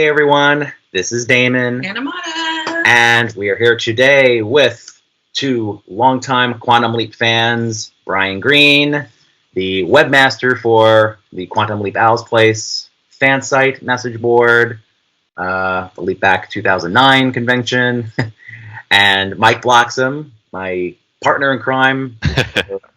Hey everyone, this is Damon. And Amada. And we are here today with two longtime Quantum Leap fans, Brian Greene, the webmaster for the Quantum Leap Owl's Place fan site message board, the Leap Back 2009 convention, and Mike Bloxam, my partner in crime,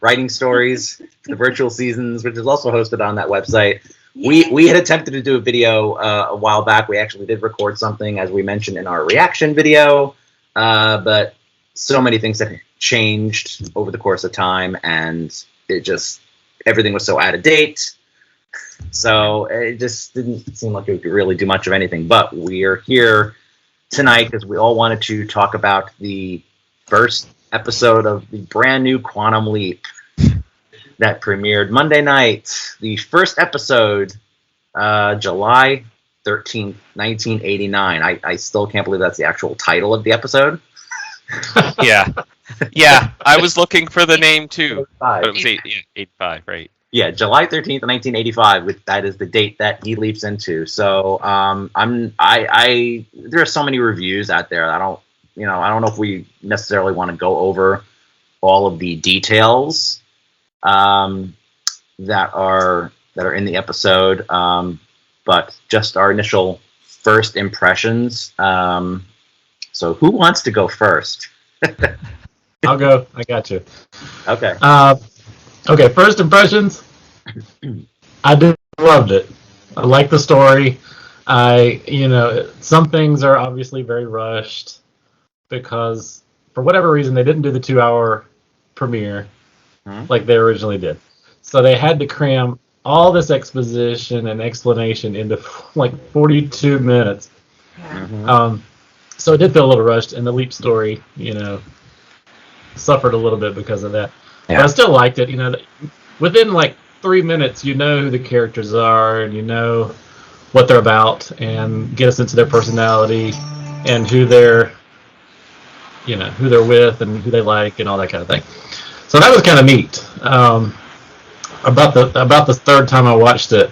writing stories for the virtual seasons, which is also hosted on that website. We had attempted to do a video a while back. We actually did record something, as we mentioned in our reaction video, but so many things have changed over the course of time, and everything was so out of date. So it just didn't seem like it could really do much of anything. But we are here tonight because we all wanted to talk about the first episode of the brand new Quantum Leap that premiered Monday night. The first episode, July 13th, 1989. I still can't believe that's the actual title of the episode. Yeah. I was looking for the name too. But it was 85, right? Yeah, July 13th, 1985. That is the date that he leaps into. So, there are so many reviews out there. I don't know if we necessarily want to go over all of the details that are in the episode, but just our initial first impressions. So who wants to go first? I'll go. I got you. Okay. Okay, first impressions. I loved it. I like the story. Some things are obviously very rushed because for whatever reason they didn't do the 2-hour premiere like they originally did. So they had to cram all this exposition and explanation into like 42 minutes. So it did feel a little rushed, and the Leap story, suffered a little bit because of that. Yeah. But I still liked it. Within like 3 minutes, you know who the characters are, and you know what they're about, and get us into their personality and who they're with and who they like and all that kind of thing. So that was kind of neat. About the third time I watched it,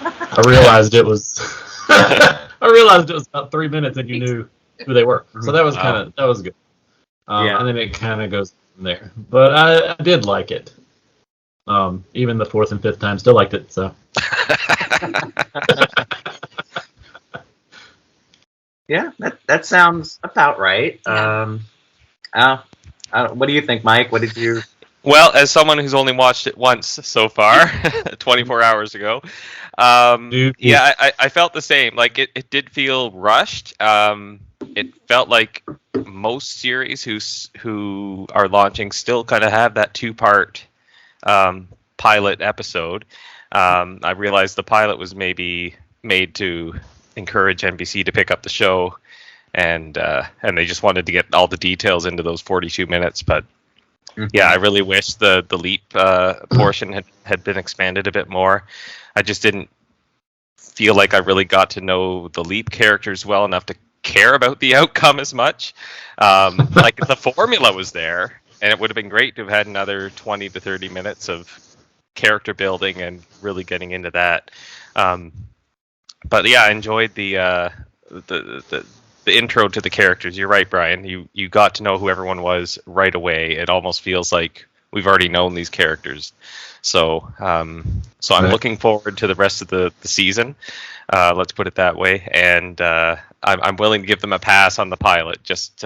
I realized it was about 3 minutes, and you knew who they were. So that was good. And then it kind of goes from there. But I did like it. Even the fourth and fifth time, still liked it. So. Yeah, that sounds about right. What do you think, Mike? What did you? Well, as someone who's only watched it once so far, 24 hours ago, I felt the same. Like it did feel rushed. It felt like most series who are launching still kind of have that 2-part pilot episode. I realized the pilot was maybe made to encourage NBC to pick up the show, and they just wanted to get all the details into those 42 minutes. But yeah, I really wish the Leap portion had been expanded a bit more. I just didn't feel like I really got to know the Leap characters well enough to care about the outcome as much. Like the formula was there, and it would have been great to have had another 20 to 30 minutes of character building and really getting into that. But yeah, I enjoyed the intro to the characters. You're right, Brian. You got to know who everyone was right away. It almost feels like we've already known these characters. So I'm looking forward to the rest of the season. Let's put it that way. And I'm willing to give them a pass on the pilot, just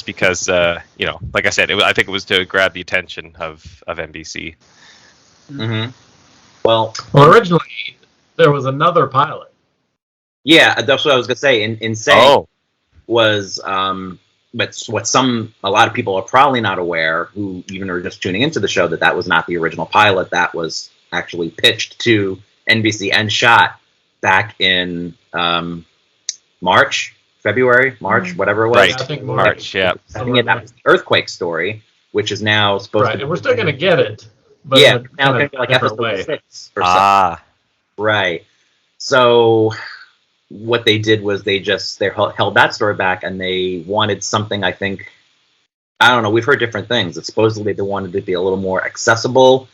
because like I said, I think it was to grab the attention of NBC. Mm-hmm. Well, originally there was another pilot. Yeah, that's what I was gonna say. Insane was but what a lot of people are probably not aware, who even are just tuning into the show, that was not the original pilot. That was actually pitched to NBC and shot back in February, whatever it was. Right, I think March. Yeah, I think that was the earthquake story, which is now supposed to. And we're still gonna get it. But yeah, now it's like episode 6 or something. Right. So what they did was they held that story back, and they wanted something, I think, I don't know, we've heard different things. That supposedly they wanted to be a little more accessible.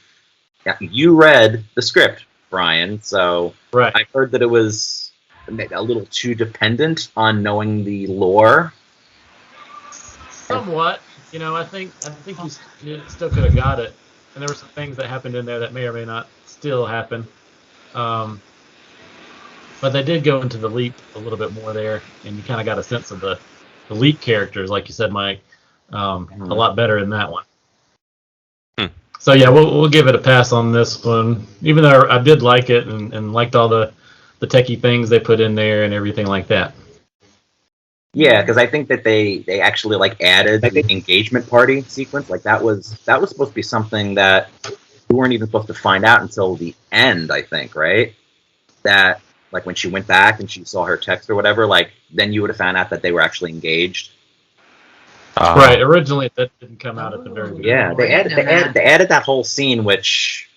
You read the script, Brian, so right. I heard that it was a little too dependent on knowing the lore. Somewhat. I think you still could have got it, and there were some things that happened in there that may or may not still happen. But they did go into the Leap a little bit more there, and you kind of got a sense of the Leap characters, like you said, Mike, a lot better in that one. So yeah, we'll give it a pass on this one, even though I did like it and liked all the techie things they put in there and everything like that. Yeah, because I think that they actually added the engagement party sequence. That was supposed to be something that we weren't even supposed to find out until the end, I think, right? That when she went back and she saw her text or whatever, then you would have found out that they were actually engaged. Right. Originally, that didn't come out at the very beginning. Yeah, they added that whole scene, which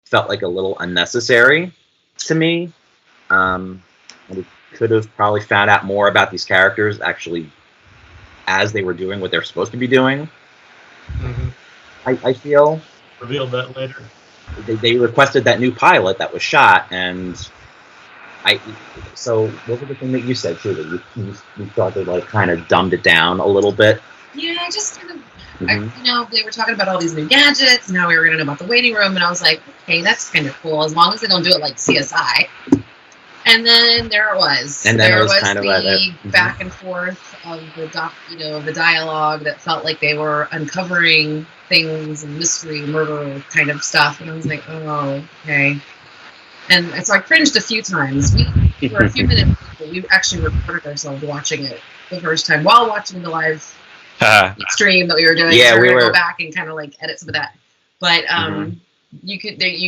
felt like a little unnecessary to me. And we could have probably found out more about these characters actually as they were doing what they're supposed to be doing. Mm-hmm. I feel revealed that later. They requested that new pilot that was shot, and so what was the thing that you said too, that you thought they kind of dumbed it down a little bit? Yeah, just kind of, they were talking about all these new gadgets, and now we were going to know about the waiting room, and I was like, okay, that's kind of cool, as long as they don't do it like CSI. And then there it was. And then there was kind of the back and forth of the dialogue that felt like they were uncovering things and mystery, murder kind of stuff, and I was like, oh, okay. And so I cringed a few times. We for a few minutes, we actually recorded ourselves watching it the first time while watching the live stream that we were doing. Yeah, so we were go back and kind of edit some of that. But you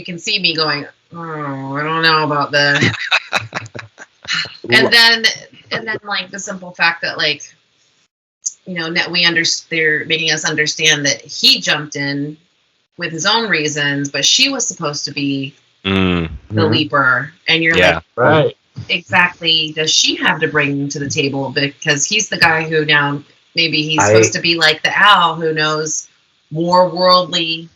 can see me going, oh, I don't know about this. and then the simple fact that they're making us understand that he jumped in with his own reasons, but she was supposed to be the leaper, and you're right. Exactly. Does she have to bring to the table? Because he's the guy who now maybe he's supposed to be like the owl who knows more worldly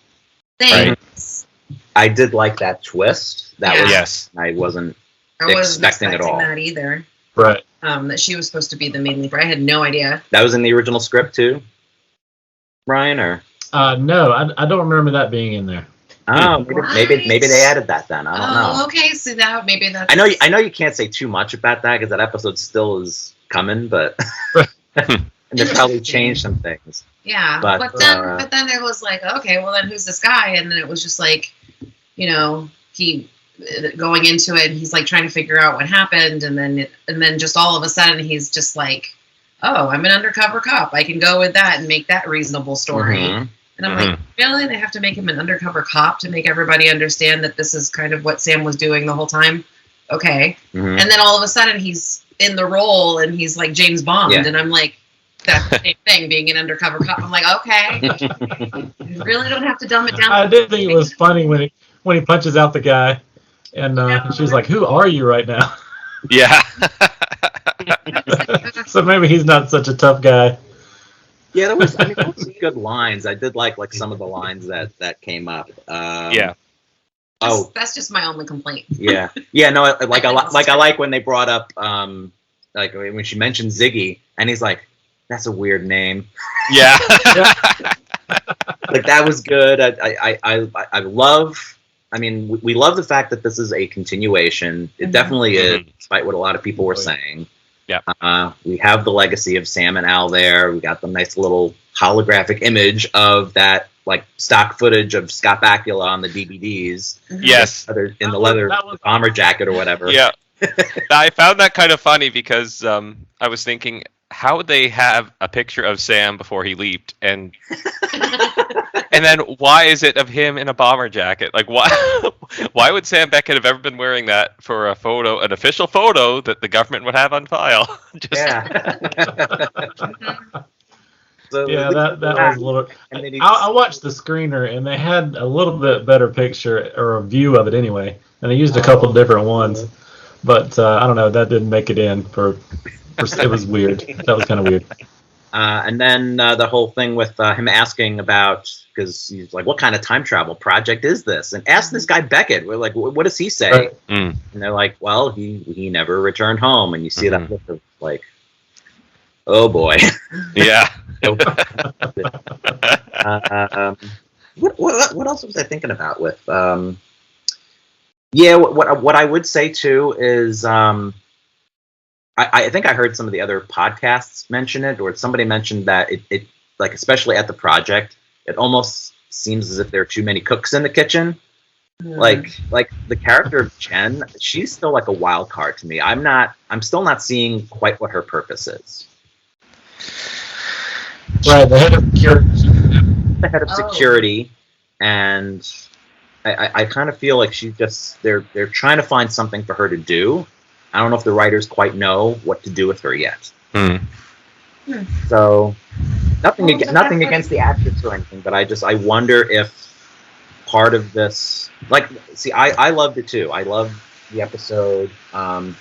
things. Right. I did like that twist. I wasn't expecting it all. That either. Right. That she was supposed to be the main leaper. I had no idea. That was in the original script too, Brian, or? No, I don't remember that being in there. Oh, maybe they added that then. I don't know. Okay, so now maybe that's. I know you can't say too much about that because that episode still is coming, but and they probably changed some things. Yeah, but then it was like, okay, well then who's this guy? And then it was just he going into it, he's trying to figure out what happened, and then just all of a sudden he's just like, oh, I'm an undercover cop. I can go with that and make that reasonable story. Mm-hmm. And I'm like, really? They have to make him an undercover cop to make everybody understand that this is kind of what Sam was doing the whole time? Okay. Mm-hmm. And then all of a sudden he's in the role and he's like James Bond. Yeah. And I'm like, that's the same thing, being an undercover cop. I'm like, okay. You really don't have to dumb it down. I did think it was funny when he punches out the guy and she's like, who are you right now? Yeah. So maybe he's not such a tough guy. Yeah, there was some good lines. I did like some of the lines that came up. Yeah. That's just my only complaint. Yeah. No, I like when they brought up when she mentioned Ziggy, and he's like, "That's a weird name." Yeah. That was good. I love. I mean, we love the fact that this is a continuation. It definitely is, despite what a lot of people were saying. Yeah. We have the legacy of Sam and Al there. We got the nice little holographic image of that stock footage of Scott Bakula on the DVDs. Yes. In the leather bomber jacket or whatever. Yeah. I found that kind of funny because I was thinking, how would they have a picture of Sam before he leaped, and then why is it of him in a bomber jacket? Why would Sam Beckett have ever been wearing that for an official photo that the government would have on file? That was a little. I watched the screener, and they had a little bit better picture or a view of it anyway, and they used a couple different ones, but I don't know, that didn't make it in for. It was weird. That was kind of weird. And then the whole thing with him asking about, because he's like, what kind of time travel project is this? And ask this guy Beckett. We're like, what does he say? Right. And they're like, well, he never returned home. And you see that look of like, oh boy. Yeah. What else was I thinking about with? Yeah, what I would say too is I think I heard some of the other podcasts mention it, or somebody mentioned that it like, especially at the project, it almost seems as if there are too many cooks in the kitchen. Like the character of Jen, she's still like a wild card to me. I'm still not seeing quite what her purpose is. Right, the head of security. The head of security, and I kind of feel like she's just they're trying to find something for her to do. I don't know if the writers quite know what to do with her yet. So nothing against the actress or anything, but I wonder if part of this, like, see, I loved it too. I loved the episode, but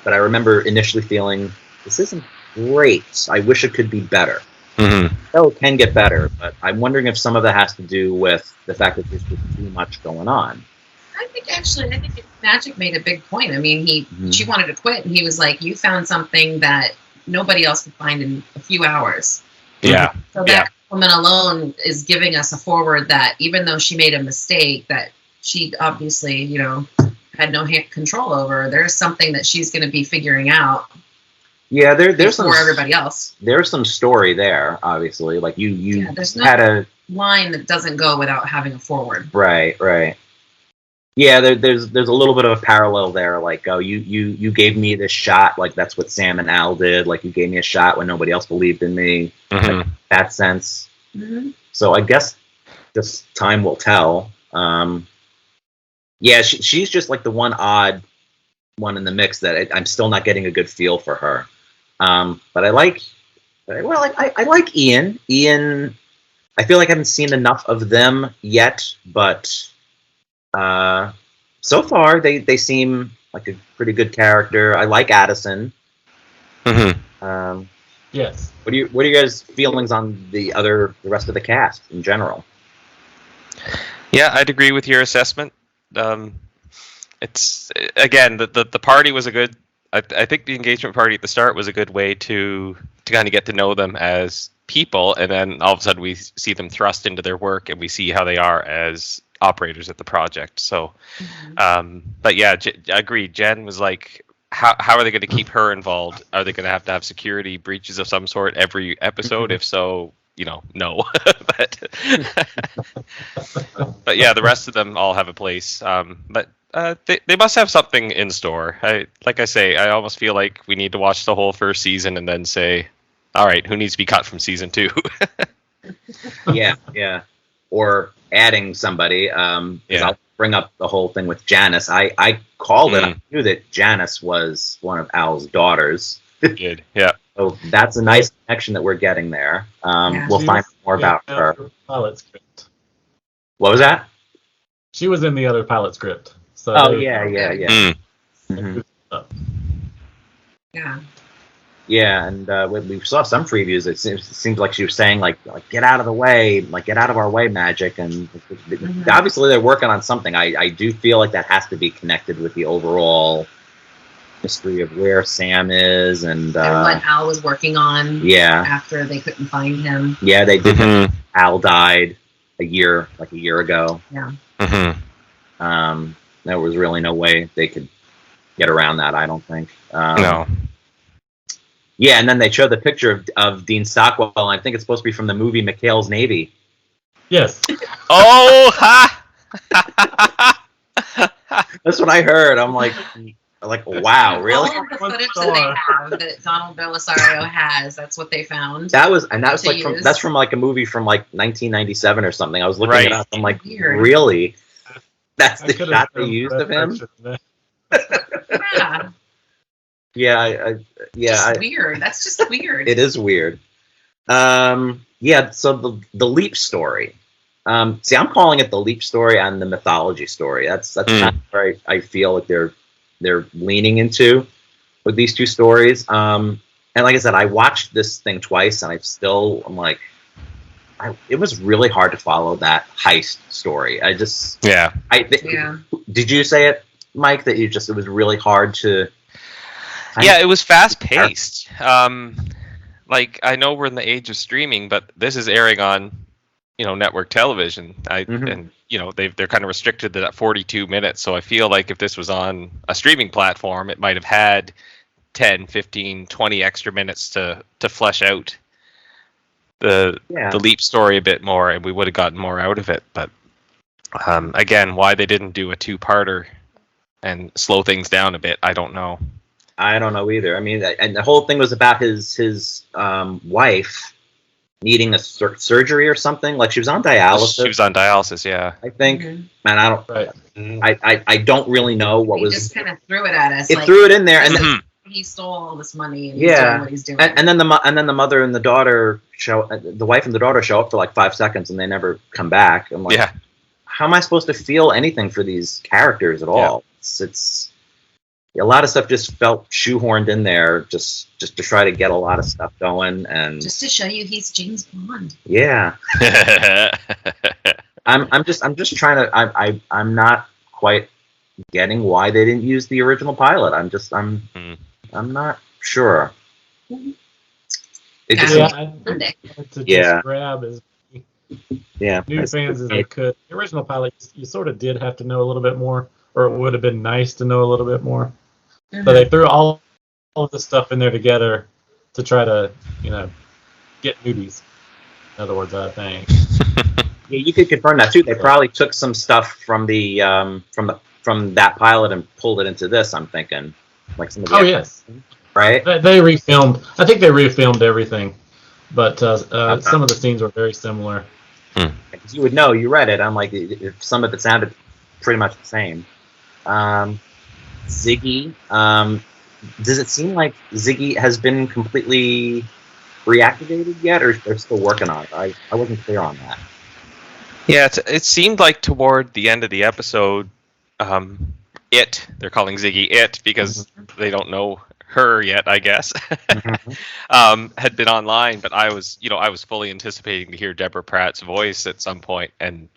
I remember initially feeling this isn't great. I wish it could be better. So it can get better, but I'm wondering if some of that has to do with the fact that there's just too much going on. I think Magic made a big point. I mean, she wanted to quit, and he was like, "You found something that nobody else could find in a few hours." Yeah. So that woman alone is giving us a forward that even though she made a mistake that she obviously, had no control over, there's something that she's going to be figuring out. Yeah, there's some everybody else. There's some story there, obviously. Like you there's had a line that doesn't go without having a forward. Right. Yeah, there's a little bit of a parallel there. Like, oh, you gave me this shot. Like, that's what Sam and Al did. Like, you gave me a shot when nobody else believed in me. Like, that sense. So I guess just time will tell. Yeah, she's just like the one odd one in the mix that I'm still not getting a good feel for her. But I like Ian. Ian, I feel like I haven't seen enough of them yet, but so far they seem like a pretty good character. I like Addison. Yes. What are you guys' feelings on the rest of the cast in general? Yeah, I'd agree with your assessment. It's again the party was a good. I think the engagement party at the start was a good way to kind of get to know them as people, and then all of a sudden we see them thrust into their work, and we see how they are as operators at the project. So, but yeah, I agree. Jen was like, how are they going to keep her involved? Are they going to have security breaches of some sort every episode? If so, no. but yeah, the rest of them all have a place. But they must have something in store. I almost feel like we need to watch the whole first season and then say, all right, who needs to be cut from season 2? Yeah. Or adding somebody. I'll bring up the whole thing with Janice. I called it. I knew that Janice was one of Al's daughters. Good. Yeah. So that's a nice connection that we're getting there. We'll find more about her. Pilot script. What was that? She was in the other pilot script. So yeah. Yeah, and we saw some previews. It seems like she was saying like get out of the way, like get out of our way, Magic. And obviously they're working on something. I do feel like that has to be connected with the overall mystery of where Sam is and what Al was working on. Yeah. After they couldn't find him. Yeah, they did. Al died a year ago. Yeah. There was really no way they could get around that. I don't think. No. Yeah, and then they showed the picture of Dean Stockwell, and I think it's supposed to be from the movie McHale's Navy. Yes. Oh, ha! That's what I heard. I'm like, wow, really? All of the footage that they have that Donald Belisario has, that's what they found. That's from like a movie from like 1997 or something. I was looking it up. I'm like, really? That's the shot they used of him? Yeah. Yeah. Weird. That's just weird. It is weird. Yeah. So the leap story. See, I'm calling it the leap story and the mythology story. That's kind of where I feel like they're leaning into with these two stories. And like I said, I watched this thing twice, and I'm like, it was really hard to follow that heist story. Did you say it, Mike, that it was really hard to? It was fast paced. Like, I know we're in the age of streaming, but this is airing on, network television. And they're kind of restricted to that 42 minutes. So I feel like if this was on a streaming platform, it might have had 10, 15, 20 extra minutes to flesh out the Leap story a bit more, and we would have gotten more out of it. But again, why they didn't do a two-parter and slow things down a bit, I don't know. I don't know either. I mean, and the whole thing was about his wife needing a surgery or something. Like, she was on dialysis. She was on dialysis, yeah. I think. Man, I don't. Right. I don't really know what he was. Just kind of threw it at us. It threw it in there, and then he stole all this money and he's doing what he's doing. And then the mother and the daughter the wife and the daughter show up for like 5 seconds and they never come back. I'm like, how am I supposed to feel anything for these characters at all? It's a lot of stuff just felt shoehorned in there just to try to get a lot of stuff going, and just to show you he's James Bond. Yeah. I'm just trying to. I'm not quite getting why they didn't use the original pilot. I'm not sure. It just just grab as new fans as they could. The original pilot, you sort of did have to know a little bit more, or it would have been nice to know a little bit more. So they threw all of the stuff in there together to try to, get newbies. In other words, I think. Yeah, you could confirm that too. They probably took some stuff from the from that pilot and pulled it into this. I'm thinking, like some of the yes, right. They refilmed. I think they refilmed everything, but some of the scenes were very similar. Because you would know, you read it. I'm like, some of it sounded pretty much the same. Ziggy, does it seem like Ziggy has been completely reactivated yet, or they're still working on it? I wasn't clear on that. Yeah, it seemed like toward the end of the episode, they're calling Ziggy it because they don't know her yet, I guess, had been online, but I was fully anticipating to hear Deborah Pratt's voice at some point, and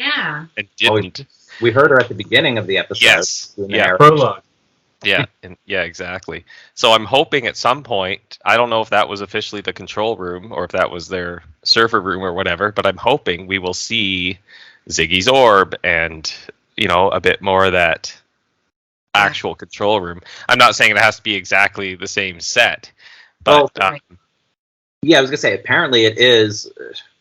didn't. We heard her at the beginning of the episode. Yes. Prologue. Yeah, exactly. So I'm hoping at some point, I don't know if that was officially the control room or if that was their server room or whatever, but I'm hoping we will see Ziggy's orb and, a bit more of that actual control room. I'm not saying it has to be exactly the same set, but yeah, I was gonna say apparently it is.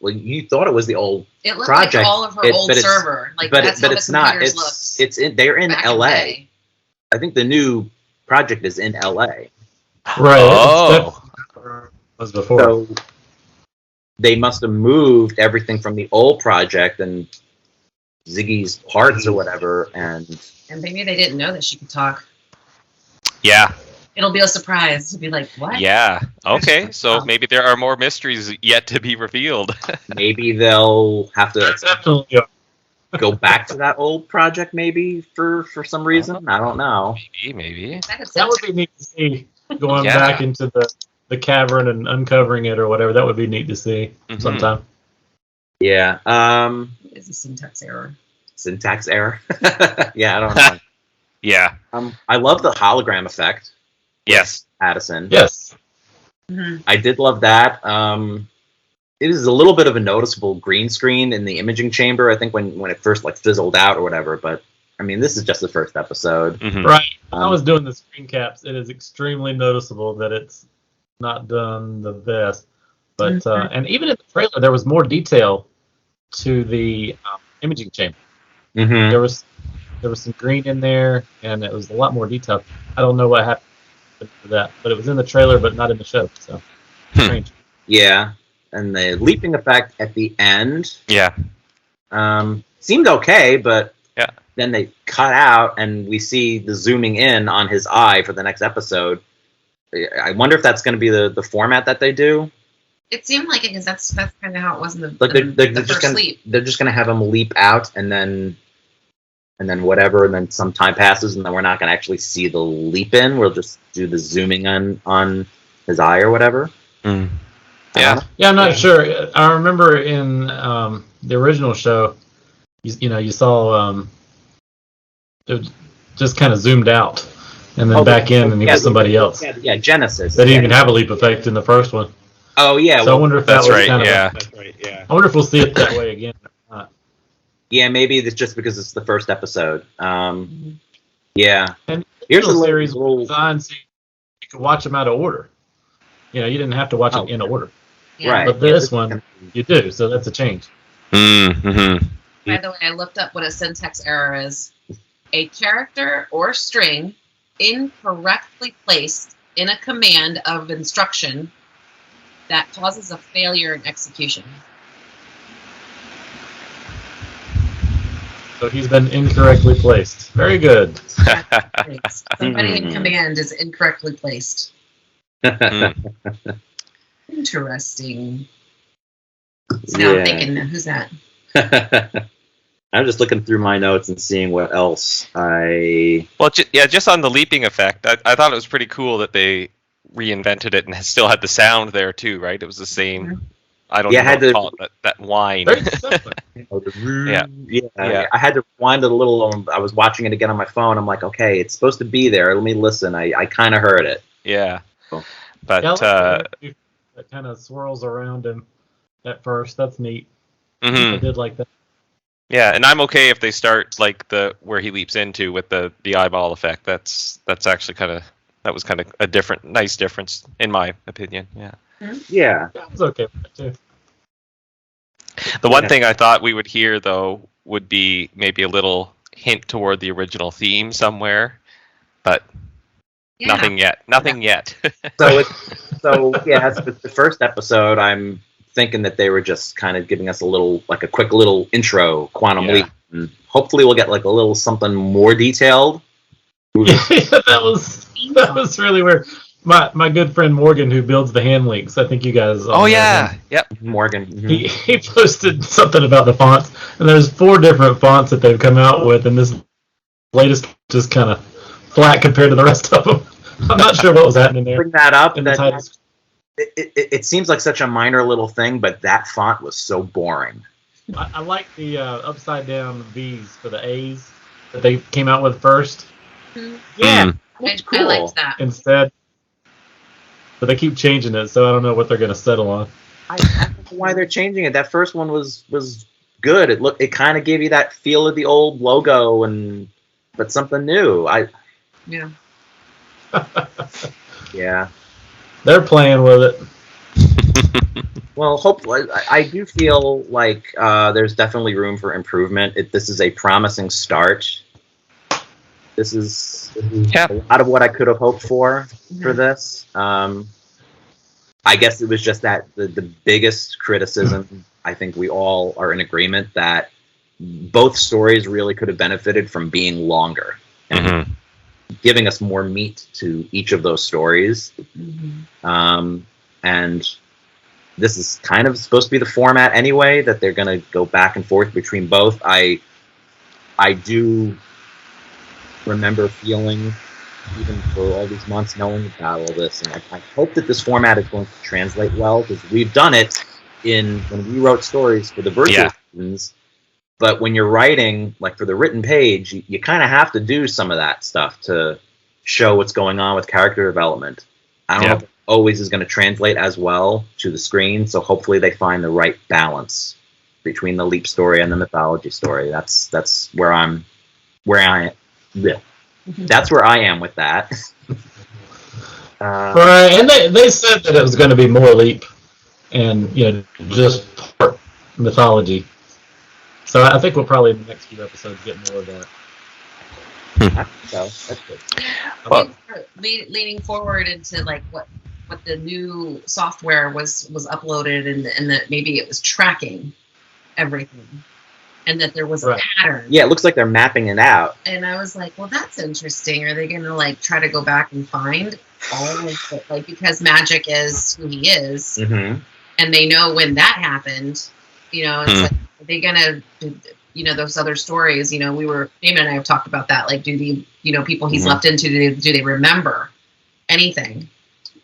Well, you thought it was the old it looked project, like all of her old server, but it's not. They're in LA. I think the new project is in LA. Right. Oh, was before. So they must have moved everything from the old project and Ziggy's parts or whatever, and maybe they didn't know that she could talk. Yeah. It'll be a surprise to be like, what? Yeah. Okay. So maybe there are more mysteries yet to be revealed. Maybe they'll have to definitely go back to that old project, maybe for some reason. I don't know. Maybe. That would be neat to see. Going back into the cavern and uncovering it or whatever. That would be neat to see sometime. Yeah. It's a syntax error. Syntax error? Yeah, I don't know. Yeah. I love the hologram effect. Yes. Addison. Yes. I did love that. It was a little bit of a noticeable green screen in the imaging chamber, I think, when it first fizzled out or whatever, but I mean, this is just the first episode. Right. I was doing the screen caps. It is extremely noticeable that it's not done the best. But and even in the trailer, there was more detail to the imaging chamber. There was some green in there, and it was a lot more detailed. I don't know what happened to that, but it was in the trailer, but not in the show. So strange. Yeah, and the leaping effect at the end. Yeah. Seemed okay, but then they cut out, and we see the zooming in on his eye for the next episode. I wonder if that's going to be the format that they do. It seemed like it, because that's kind of how it was in the, they're first leap. They're just going to have him leap out, and then whatever, and then some time passes, and then we're not going to actually see the leap in. We'll just do the zooming on his eye or whatever. Mm. Yeah. Yeah, I'm not sure. I remember in the original show, you saw it just kind of zoomed out and then back in, and he was somebody else. Yeah, Genesis. They didn't even have a leap effect in the first one. Oh yeah. So I wonder if that was kind of. That's right. Yeah. I wonder if we'll see it that way again. Yeah, maybe it's just because it's the first episode. Yeah. And here's a series designed so you could watch them out of order. You didn't have to watch it in order. Yeah. Right. But this one, you do, so that's a change. Mm-hmm. By the way, I looked up what a syntax error is. A character or string incorrectly placed in a command of instruction that causes a failure in execution. So he's been incorrectly placed. Very good. Somebody in command is incorrectly placed. Interesting. So now I'm thinking, who's that? I'm just looking through my notes and seeing what else Well, just on the leaping effect, I thought it was pretty cool that they reinvented it and still had the sound there too, right? It was the same. Mm-hmm. I don't know what to call it, that whine. Yeah. I had to rewind it a little. I was watching it again on my phone. I'm like, okay, it's supposed to be there. Let me listen. I kind of heard it. Yeah. But that kind of swirls around him at first. That's neat. Mm-hmm. I did like that. Yeah, and I'm okay if they start like where he leaps into with the eyeball effect. That's actually that was kind of a nice difference in my opinion. Yeah. Yeah. I was okay with that too. The one thing I thought we would hear though would be maybe a little hint toward the original theme somewhere, but nothing yet. Nothing yet. So the first episode, I'm thinking that they were just kind of giving us a quick little intro, Quantum Leap, and hopefully we'll get like a little something more detailed. that was really weird. My good friend Morgan, who builds the hand links, I think you guys. Yep. Morgan. Mm-hmm. He posted something about the fonts, and there's 4 different fonts that they've come out with, and this latest just kind of flat compared to the rest of them. I'm not sure what was happening there. Bring that up. It seems like such a minor little thing, but that font was so boring. I like the upside down V's for the A's that they came out with first. Mm-hmm. Yeah, I liked that instead. But they keep changing it, so I don't know what they're going to settle on. I don't know why they're changing it. That first one was good. It kind of gave you that feel of the old logo, but something new. Yeah. Yeah. They're playing with it. Well, hopefully, I do feel like there's definitely room for improvement. This is a promising start. This is a lot of what I could have hoped for this. I guess it was just that the biggest criticism, I think we all are in agreement that both stories really could have benefited from being longer and giving us more meat to each of those stories. Mm-hmm. And this is kind of supposed to be the format anyway, that they're going to go back and forth between both. I do remember feeling, even for all these months, knowing about all this, and I hope that this format is going to translate well, because we've done it when we wrote stories for the virtual seasons. But when you're writing, like for the written page, you kind of have to do some of that stuff to show what's going on with character development. I don't know if it always is going to translate as well to the screen, so hopefully they find the right balance between the leap story and the mythology story. That's where I am with that. Right, and they said that it was going to be more leap and just part mythology. So I think we'll probably in the next few episodes get more of that. So that's good. Well, leaning forward into like what the new software was uploaded and that maybe it was tracking everything and that there was a pattern. Yeah, it looks like they're mapping it out. And I was like, well, that's interesting. Are they going to like try to go back and find all of it? Like, because Magic is who he is, and they know when that happened. It's like, are they going to, those other stories, Damon and I have talked about that. Like, do the, people he's left into, do they remember anything?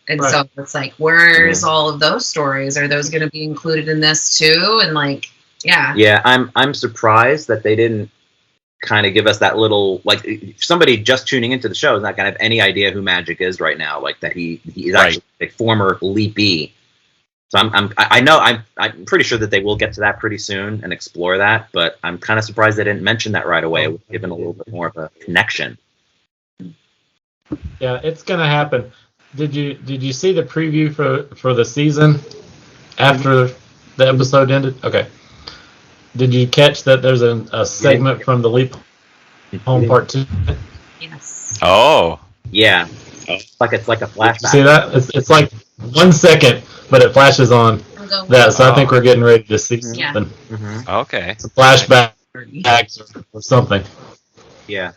And Right. so it's like, where's all of those stories? Are those going to be included in this too? And like, yeah. Yeah, I'm surprised that they didn't kind of give us that little, like, if somebody just tuning into the show is not going to have any idea who Magic is right now, like that he is actually a former Leapy. So I'm pretty sure that they will get to that pretty soon and explore that, but I'm kind of surprised they didn't mention that right away. It would have given a little bit more of a connection. Yeah, it's gonna happen. Did you see the preview for the season after the episode ended? Okay. Did you catch that there's a segment from the Leap Home Part 2? Yes. Oh. Yeah, it's like a Did you flashback. see that? It's like 1 second, but it flashes on I'm going that. So I Oh. think we're getting ready to see Yeah. something. Mhm. Okay. It's a flashback or something. Yeah.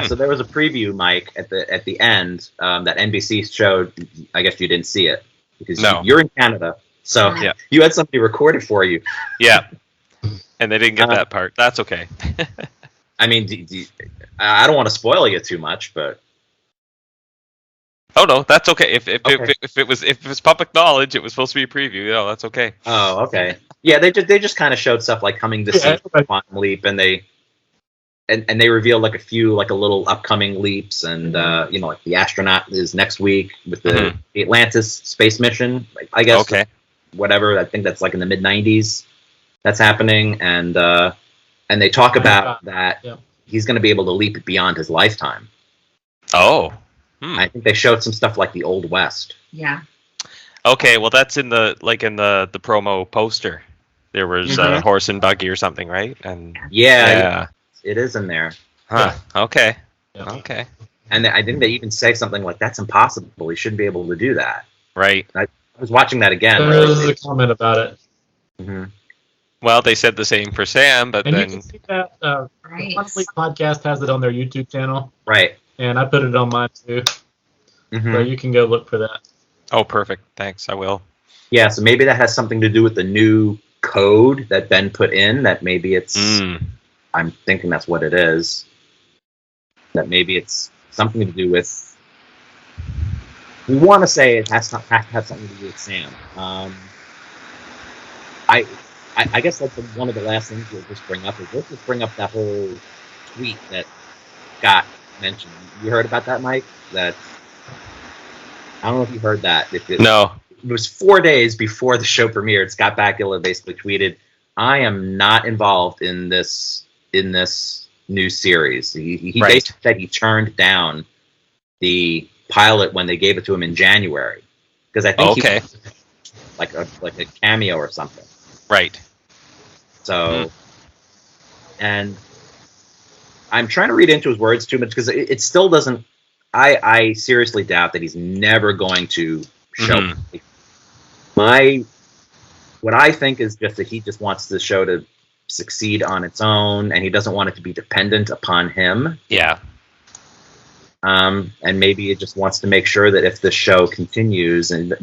So there was a preview, Mike, at the end that NBC showed. I guess you didn't see it because No. you're in Canada, so Yeah. you had somebody record it for you. Yeah. And they didn't get that part. That's okay. I mean, I don't want to spoil you too much, but Oh no, that's okay. If Okay. if it was public knowledge, it was supposed to be a preview. No, that's okay. oh, okay. Yeah, they just kind of showed stuff like coming to see everybody- Quantum Leap, and they revealed like a little upcoming leaps, and like the astronaut is next week with the Atlantis space mission. I guess Okay. whatever. I think that's like in the mid '90s. That's happening, and they talk about that Yep. he's going to be able to leap beyond his lifetime. Oh. I think they showed some stuff like the Old West. Yeah. Okay. Well, that's in the promo poster. There was a horse and buggy or something, right? And Yeah, it is in there. Huh. Okay. Yeah. Okay. And I think they even say something like, "That's impossible. He shouldn't be able to do that." Right. I was watching that again. There is a comment about it. Mhm. Well, they said the same for Sam, but And you then can see that the Right. Quantum Leap podcast has it on their YouTube channel, Right. and I put it on mine too, Mhm. so you can go look for that. oh, perfect. Thanks. I will. Yeah, so maybe that has something to do with the new code that Ben put in. That maybe it's. I'm thinking that's what it is. That maybe it's something to do with. We want to say it has to have something to do with Sam. I guess that's one of the last things we'll just bring up. Let's just bring up that whole tweet that Scott mentioned. You heard about that, Mike? That I don't know if you heard that. No. It was 4 days before the show premiered. Scott Bakula basically tweeted, "I am not involved in this new series." He Right. basically said he turned down the pilot when they gave it to him in January because I think Okay. he like a cameo or something. Right. So, and I'm trying to read into his words too much because it still doesn't. I seriously doubt that he's never going to show. What I think is just that he just wants the show to succeed on its own, and he doesn't want it to be dependent upon him. Yeah. And maybe it just wants to make sure that if the show continues, and I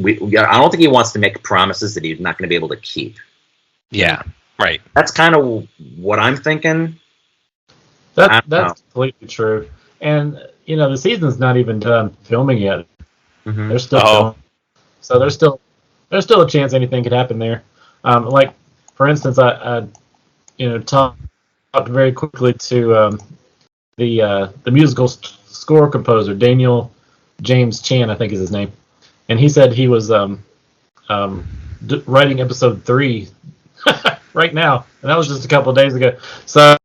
don't think he wants to make promises that he's not going to be able to keep. Yeah. Right. That's kind of what I'm thinking. I don't know. That's completely true. And the season's not even done filming yet. Mhm. They're still filming. So there's still a chance anything could happen there. Like for instance, I talked very quickly to the musical score composer Daniel James Chan, I think is his name, and he said he was writing episode 3 right now, and that was just a couple of days ago. So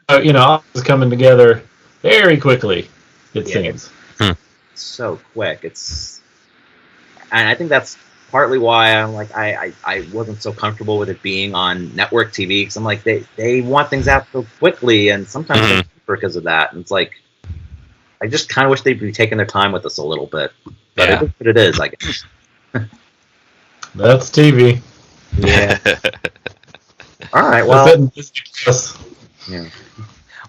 all is coming together very quickly. It seems. So quick. And I think that's partly why I'm like I wasn't so comfortable with it being on network TV because I'm like they want things out so quickly, and sometimes because of that. And it's like I just kind of wish they'd be taking their time with us a little bit. But it is what it is, I guess. That's TV. Yeah. All right. Well. Yeah.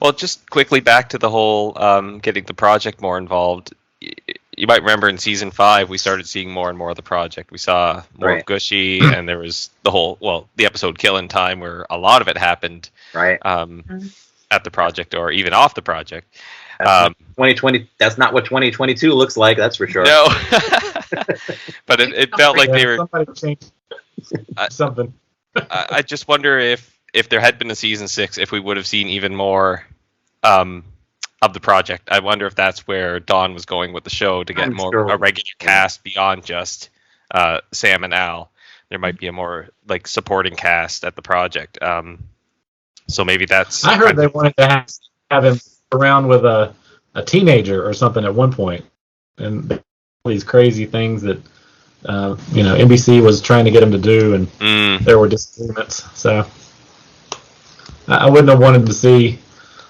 Well, just quickly back to the whole getting the project more involved. You might remember in season 5, we started seeing more and more of the project. We saw more of Gushy, and there was the episode Killing Time, where a lot of it happened at the project or even off the project. 2020. That's not what 2022 looks like. That's for sure. No. But it felt like they were. Somebody changed something. I just wonder if there had been a season 6, if we would have seen even more of the project. I wonder if that's where Dawn was going with the show, to get a regular cast beyond just Sam and Al. There might be a more like supporting cast at the project. So maybe that's. I heard they wanted to have him around with a teenager or something at one point, and all these crazy things that NBC was trying to get him to do, and there were disagreements. So I wouldn't have wanted to see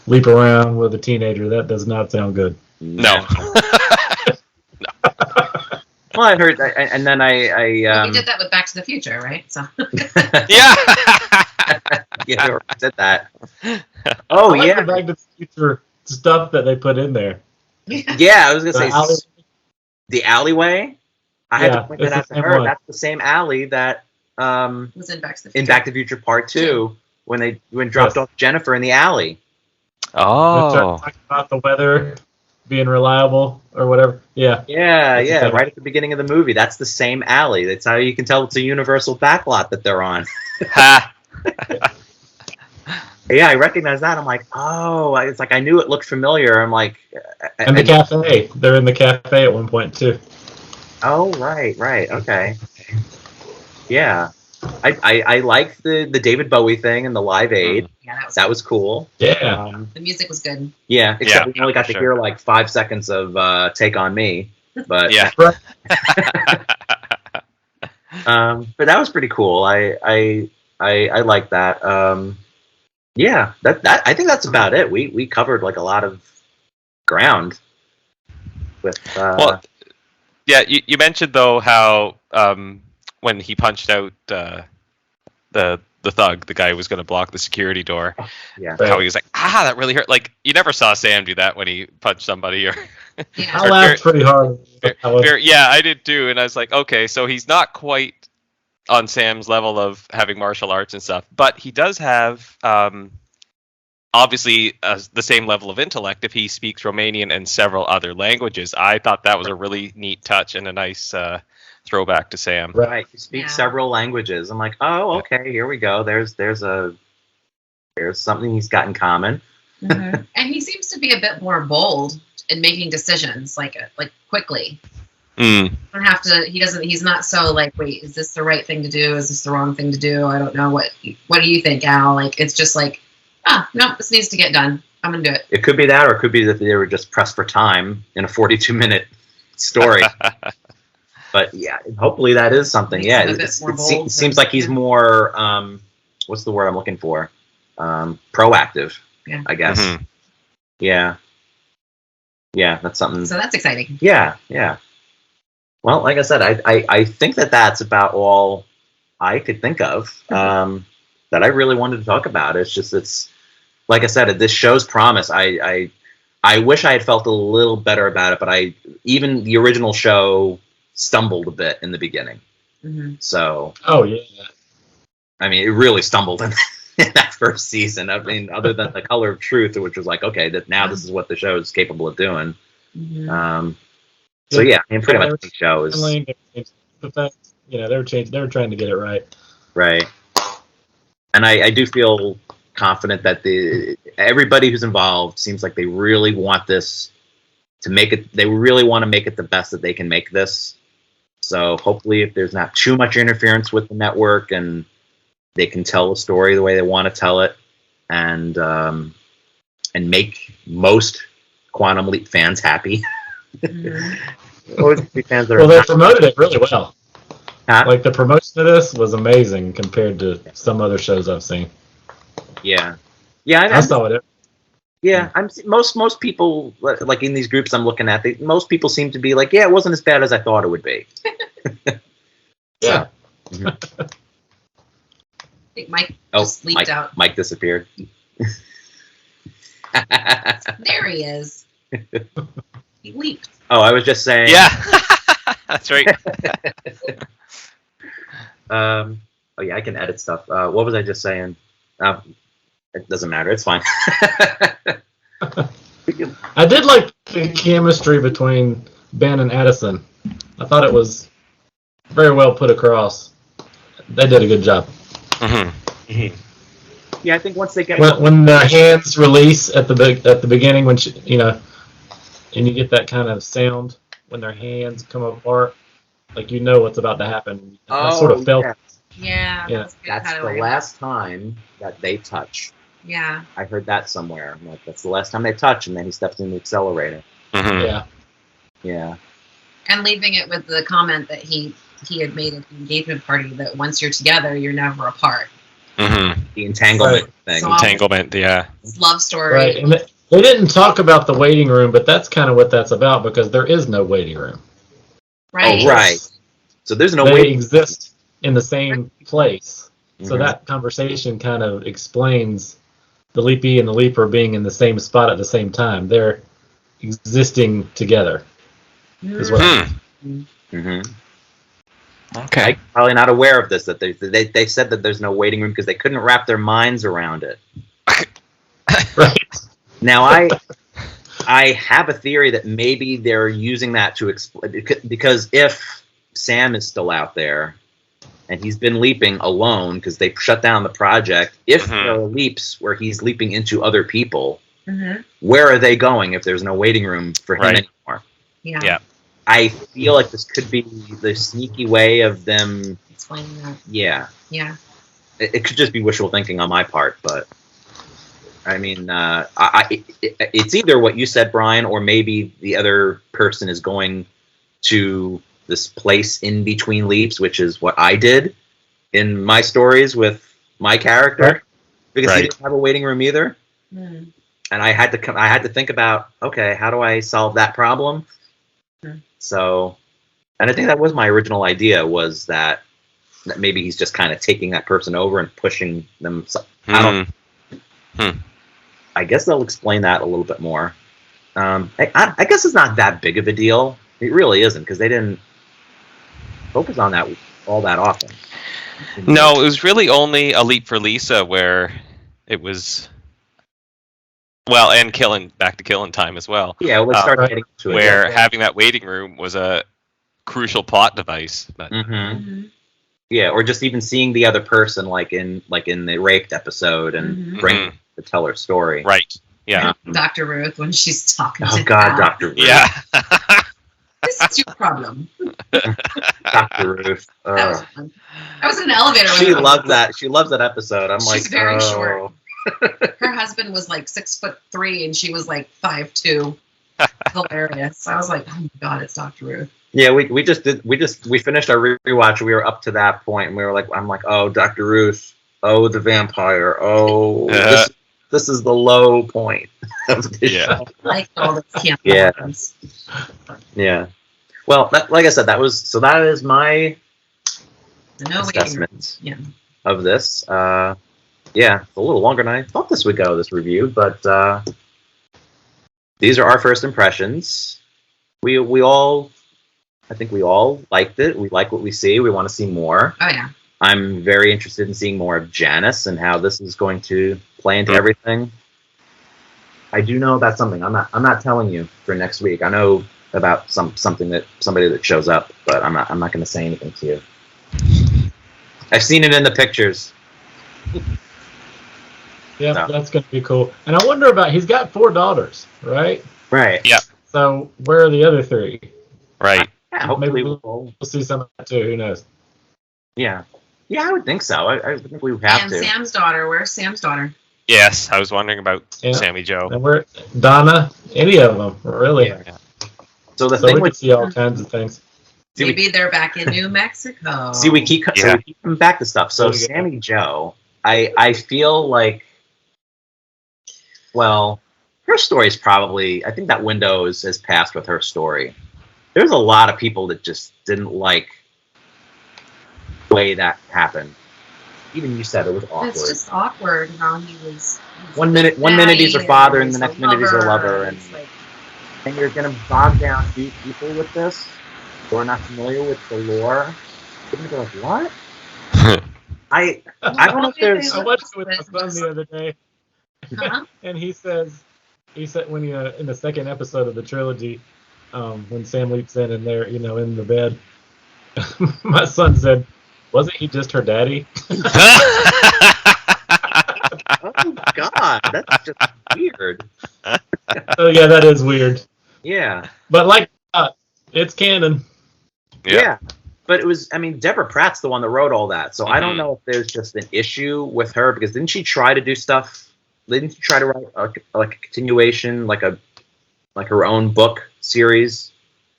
leap around with a teenager. That does not sound good. No. Well, I heard, and then we did that with Back to the Future, right? So. Yeah. Yeah, we did that. Oh, I like yeah. the Back to the Future stuff that they put in there. Yeah, I was going to say the alleyway. I had to point that out to her. One. That's the same alley that was in Back to the Future. In Back to the Future Part 2 when dropped off Jennifer in the alley. Oh. Talking about the weather being reliable or whatever. Yeah. Yeah, right at the beginning of the movie. That's the same alley. That's how you can tell it's a Universal backlot that they're on. Ha. Yeah, I recognize that. I'm like, oh, it's like I knew it looked familiar. I'm like, and the cafe. They're in the cafe at one point too. Oh, right, okay. Yeah, I liked the David Bowie thing and the Live Aid. Yeah, that was cool. Yeah, the music was good. Yeah, except we only got to hear like 5 seconds of "Take on Me," but yeah. but that was pretty cool. I like that. Yeah, that I think that's about it. We covered like a lot of ground with. Well, yeah, you mentioned though how when he punched out the thug, the guy who was going to block the security door. Yeah. How he was like, that really hurt. Like you never saw Sam do that when he punched somebody. Or Yeah. I laughed pretty hard. Yeah, I did too, and I was like, okay, so he's not quite on Sam's level of having martial arts and stuff, but he does have obviously the same level of intellect if he speaks Romanian and several other languages. I thought that was a really neat touch and a nice throwback to Sam. Right, he speaks several languages. I'm like, oh, okay, here we go. There's something he's got in common. Mm-hmm. And he seems to be a bit more bold in making decisions, like quickly. Mm. Don't have to. He's not so like, wait, is this the right thing to do? Is this the wrong thing to do? I don't know. What do you think, Al? Like, it's just like, no, this needs to get done. I'm gonna do it. It could be that, or it could be that they were just pressed for time in a 42-minute story. But yeah, hopefully that is something. It seems like he's more. What's the word I'm looking for? Proactive. Yeah. I guess. Mm-hmm. Yeah. Yeah, that's something. So that's exciting. Yeah. Well, like I said, I think that's about all I could think of that I really wanted to talk about. It's like I said, this show's promise. I wish I had felt a little better about it, but even the original show stumbled a bit in the beginning. Mm-hmm. So. Oh yeah. I mean, it really stumbled in that first season. I mean, other than The Color of Truth, which was like, okay, now this is what the show is capable of doing. Mm-hmm. So yeah, I mean, pretty much the show is. They were trying to get it right. Right, and I do feel confident that everybody who's involved seems like they really want this to make it. They really want to make it the best that they can make this. So hopefully, if there's not too much interference with the network and they can tell the story the way they want to tell it, and make most Quantum Leap fans happy. Mm-hmm. They promoted it really well. Huh? Like the promotion of this was amazing compared to some other shows I've seen. Yeah. I saw it. Yeah, most people like in these groups I'm looking at. Most people seem to be like, yeah, it wasn't as bad as I thought it would be. Yeah. I think Mike just leaped out. Mike disappeared. There he is. He leaped. Oh, I was just saying. Yeah, that's right. Oh yeah, I can edit stuff. What was I just saying? It doesn't matter. It's fine. I did like the chemistry between Ben and Addison. I thought it was very well put across. They did a good job. Mm-hmm. Yeah, I think once they get When the hands release at the beginning, when and you get that kind of sound when their hands come apart, like you know what's about to happen. I sort of felt. yeah. Yeah, Yeah. that's, good That's kind the of way. last time that they touch. Yeah. I heard that somewhere. I'm like, that's the last time they touch, and then he steps in the accelerator. Mm-hmm. Yeah. Yeah. And leaving it with the comment that he had made at the engagement party that once you're together, you're never apart. Mm-hmm. The entanglement thing. So- Entanglement, yeah. It's love story. Right. And they didn't talk about the waiting room, but that's kind of what that's about because there is no waiting room. Right. Oh, right. So there's no They way. exist in the same place. So Mhm. that conversation kind of explains the leapee and the leaper being in the same spot at the same time. They're existing together. Is what I mean. Mm-hmm. Okay. I'm probably not aware of this. That they said that there's no waiting room because they couldn't wrap their minds around it. Right. Now I have a theory that maybe they're using that to explain, because if Sam is still out there and he's been leaping alone because they shut down the project, if there are leaps where he's leaping into other people, where are they going if there's no waiting room for him anymore? Yeah. Yeah. I feel like this could be the sneaky way of them Explaining that. Yeah. Yeah. It could just be wishful thinking on my part, but I mean, it's either what you said, Brian, or maybe the other person is going to this place in between leaps, which is what I did in my stories with my character, because he didn't have a waiting room either, and I had to think about, okay, how do I solve that problem? So, and I think that was my original idea, was that maybe he's just kind of taking that person over and pushing them. I don't. I guess they'll explain that a little bit more. I guess it's not that big of a deal. It really isn't, because they didn't focus on that all that often. No, it was really only a leap for Lisa where it was, well, and back to killing time as well. Yeah, let's start getting to it. Where having that waiting room was a crucial plot device. But, yeah, or just even seeing the other person, like in the raped episode, and bring to tell her story. Right. Yeah. Dr. Ruth, when she's talking to God, Al. Dr. Ruth. Yeah. This is your problem. Dr. Ruth. That was fun. I was in an elevator with She her. loved that. She loves that episode. I'm like, She's very short. Her husband was like 6'3" and she was like 5'2". Hilarious. I was like, oh my God, it's Dr. Ruth. Yeah, we finished our rewatch. We were up to that point, and we were like, I'm like, oh, Dr. Ruth, oh, the vampire, oh, this is the low point of the show. Like all the camp. Yeah. Well, like I said, that is my assessment of this. Yeah, it's a little longer than I thought this would go, this review, but these are our first impressions. I think we all liked it. We like what we see. We want to see more. Oh yeah. I'm very interested in seeing more of Janice and how this is going to play into everything. I do know about something. I'm not telling you for next week. I know about somebody that shows up, but I'm not going to say anything to you. I've seen it in the pictures. Yeah, that's going to be cool. And I wonder about, he's got 4 daughters, right? Right. Yeah. So where are the other 3? Right. Yeah, hopefully maybe we'll see some of that too. Who knows? Yeah. Yeah, I would think so. I think we would have and to. Sam's daughter. Where's Sam's daughter? Yes, I was wondering about Sammy Joe. And we're Donna, any of them, really. Yeah. So we can see all kinds of things. Maybe they're back in New Mexico. See, we keep coming back to stuff. So Sammy Joe, I feel like, well, her story is probably, I think that window has passed with her story. There's a lot of people that just didn't like the way that happened. Even you said it was awkward. It's just awkward how he was. One minute he's her father, and the next minute he's her lover, and you're gonna bog down 2 people with this who are not familiar with the lore. You're gonna be like, what? I don't know if there's. I watched it with my son the other day, and he said when in the second episode of the trilogy, when Sam leaps in and they're in the bed, My son said, "Wasn't he just her daddy?" Oh God, that's just weird. So yeah, that is weird. Yeah. But like, it's canon. Yeah. But it was, I mean, Deborah Pratt's the one that wrote all that. So I don't know if there's just an issue with her, because didn't she try to do stuff? Didn't she try to write like a continuation, like her own book series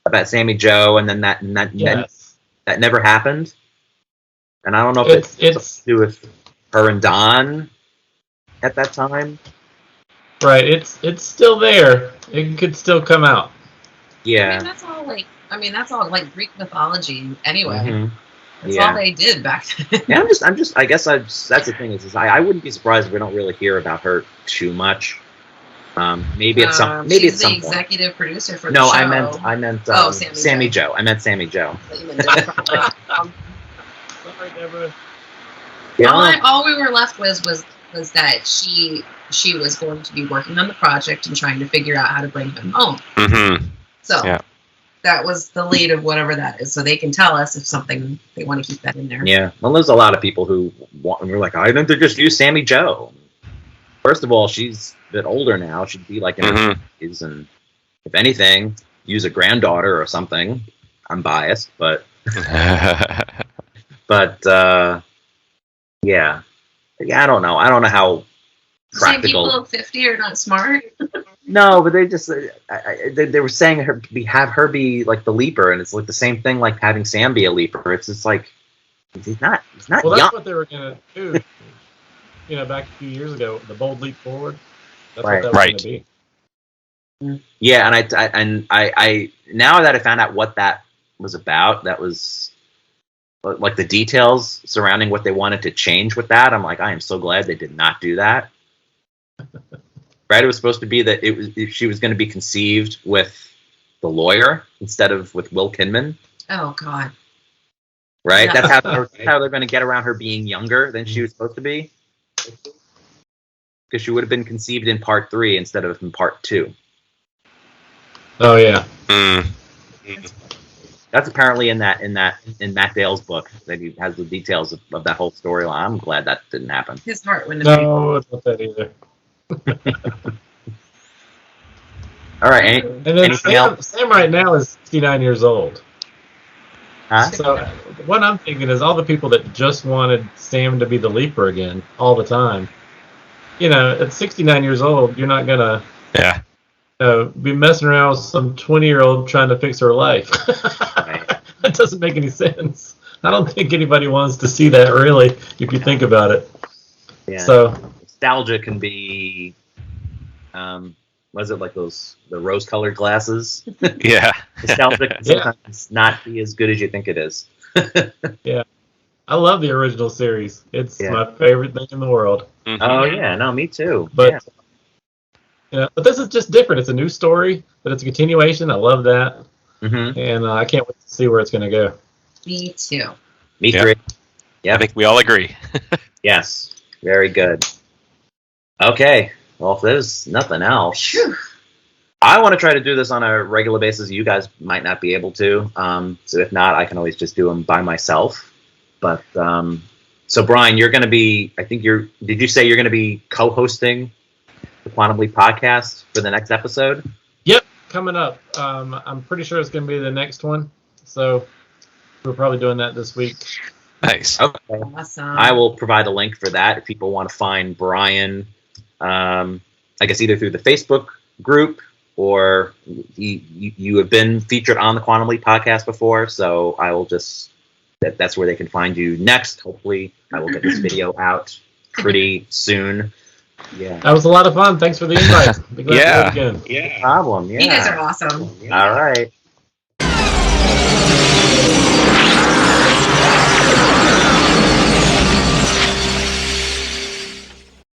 about Sammy Joe, and then that never happened? And I don't know if it's to do with her and Don at that time. Right, it's still there. It could still come out. Yeah. I mean, that's all like Greek mythology anyway. Mm-hmm. That's all they did back then. Yeah, I guess that's the thing is I wouldn't be surprised if we don't really hear about her too much. Maybe at some she's the point. executive producer for the show. No, I meant Sammy Joe. I meant Sammy Joe. Sorry, Deborah. Yeah. All we were left with was that she was going to be working on the project and trying to figure out how to bring him home. Mm-hmm. So that was the lead of whatever that is. So they can tell us if something they want to keep that in there. Yeah. Well, there's a lot of people who we're like, I think they just use Sammy Joe. First of all, she's a bit older now. She'd be like in her 50s, and if anything, use a granddaughter or something. I'm biased, but yeah, I don't know. I don't know how practical. People 50 are not smart. No, but they just they were saying have her be like the leaper, and it's like the same thing like having Sam be a leaper. It's just like he's not well, young. That's what they were gonna do. Back a few years ago, the bold leap forward. That's what that was gonna be. Yeah, and I now that I found out what that was about, that was like the details surrounding what they wanted to change with that. I'm like, I am so glad they did not do that. Right? It was supposed to be that she was going to be conceived with the lawyer instead of with Will Kidman. Oh God! Right? No. That's how they're going to get around her being younger than she was supposed to be. Because she would have been conceived in part 3 instead of in part 2. Oh yeah. That's apparently in Matt Dale's book that he has the details of that whole storyline. I'm glad that didn't happen. His heart wouldn't have No, it's not that either. All right. And then Sam right now is 69 years old. Huh? So what I'm thinking is all the people that just wanted Sam to be the leaper again all the time. At 69 years old, you're not gonna be messing around with some 20-year-old trying to fix her life. Right. That doesn't make any sense. I don't think anybody wants to see that, really, if you think about it. Yeah. So nostalgia can be, was it like the rose-colored glasses? Yeah. Nostalgia can sometimes not be as good as you think it is. Yeah. I love the original series. It's my favorite thing in the world. Mm-hmm. Oh yeah, no, me too. But but this is just different. It's a new story, but it's a continuation. I love that, and I can't wait to see where it's going to go. Me too. Me too. Yeah, I think we all agree. Yes, very good. Okay, well, if there's nothing else, I want to try to do this on a regular basis. You guys might not be able to, so if not, I can always just do them by myself. But so Brian, you're going to be. I think did you say you're going to be co-hosting the Quantum Leap podcast for the next episode? Yep, coming up. I'm pretty sure it's going to be the next one. So we're probably doing that this week. Nice. Okay. Awesome. I will provide a link for that if people want to find Brian. I guess either through the Facebook group or you have been featured on the Quantum Leap podcast before. So I will just. That's where they can find you next. Hopefully, I will get this video out pretty soon. Yeah. That was a lot of fun. Thanks for the invite. Be glad to do it again. No problem. Yeah. You guys are awesome. All right.